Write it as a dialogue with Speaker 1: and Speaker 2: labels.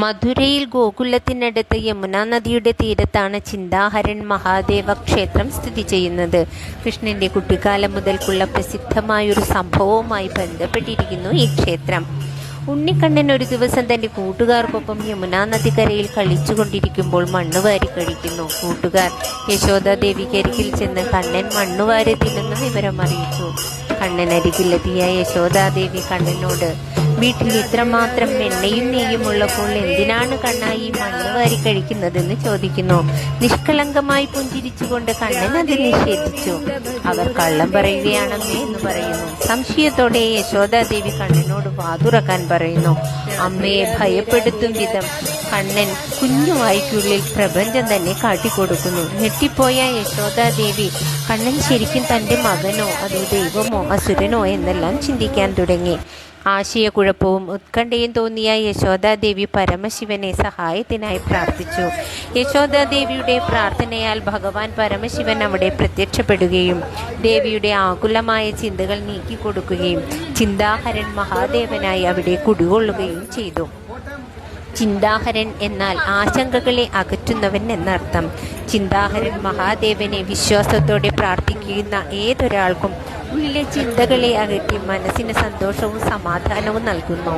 Speaker 1: മധുരയിൽ ഗോകുലത്തിനടുത്ത് യമുനാ നദിയുടെ തീരത്താണ് ചിന്താഹരൻ മഹാദേവ ക്ഷേത്രം സ്ഥിതി ചെയ്യുന്നത്. കൃഷ്ണന്റെ കുട്ടിക്കാലം മുതൽക്കുള്ള പ്രസിദ്ധമായൊരു സംഭവവുമായി ബന്ധപ്പെട്ടിരിക്കുന്നു ഈ ക്ഷേത്രം. ഉണ്ണിക്കണ്ണൻ ഒരു ദിവസം തന്റെ കൂട്ടുകാർക്കൊപ്പം യമുനാ നദിക്കരയിൽ കളിച്ചുകൊണ്ടിരിക്കുമ്പോൾ മണ്ണുവാരി കഴിക്കുന്നു. കൂട്ടുകാർ യശോദാദേവിക്കരികിൽ ചെന്ന് കണ്ണൻ മണ്ണുവാരി തിന്നുന്ന വിവരം അറിയിച്ചു. കണ്ണനരികിലെത്തിയ യശോദാദേവി കണ്ണനോട്, വീട്ടിൽ ഇത്രമാത്രം എണ്ണയും നെയ്യും ഉള്ളപ്പോൾ എന്തിനാണ് കണ്ണ ഈ മണ്ണ് വാരി കഴിക്കുന്നതെന്ന് ചോദിക്കുന്നു. നിഷ്കളങ്കമായി പുഞ്ചിരിച്ചുകൊണ്ട് കണ്ണൻ അത് നിഷേധിച്ചു. അവർ കള്ളം പറയുകയാണമ്മേ എന്ന് പറയുന്നു. സംശയത്തോടെ യശോദാദേവി കണ്ണനോട് വാതുറക്കാൻ പറയുന്നു. അമ്മയെ ഭയപ്പെടുത്തും വിധം കണ്ണൻ കുഞ്ഞു വായ്ക്കുള്ളിൽ പ്രപഞ്ചം തന്നെ കാട്ടിക്കൊടുക്കുന്നു. ഞെട്ടിപ്പോയ യശോദാദേവി കണ്ണൻ ശരിക്കും തൻ്റെ മകനോ അതോ ദൈവമോ അസുരനോ എന്നെല്ലാം ചിന്തിക്കാൻ തുടങ്ങി. ആശയക്കുഴപ്പവും ഉത്കണ്ഠയും തോന്നിയ യശോദാദേവി പരമശിവനെ സഹായത്തിനായി പ്രാർത്ഥിച്ചു. യശോദാദേവിയുടെ പ്രാർത്ഥനയാൽ ഭഗവാൻ പരമശിവൻ അവിടെ പ്രത്യക്ഷപ്പെടുകയും ദേവിയുടെ ആകുലമായ ചിന്തകൾ നീക്കിക്കൊടുക്കുകയും ചിന്താഹരൻ മഹാദേവനായി അവിടെ കുടികൊള്ളുകയും ചെയ്തു. ചിന്താഹരൻ എന്നാൽ ആശങ്കകളെ അകറ്റുന്നവൻ എന്നർത്ഥം. ചിന്താഹരൻ മഹാദേവനെ വിശ്വാസത്തോടെ പ്രാർത്ഥിക്കുന്ന ഏതൊരാൾക്കും ഉള്ളിലെ ചിന്തകളെ അകറ്റി മനസ്സിന് സന്തോഷവും സമാധാനവും നൽകുന്നു.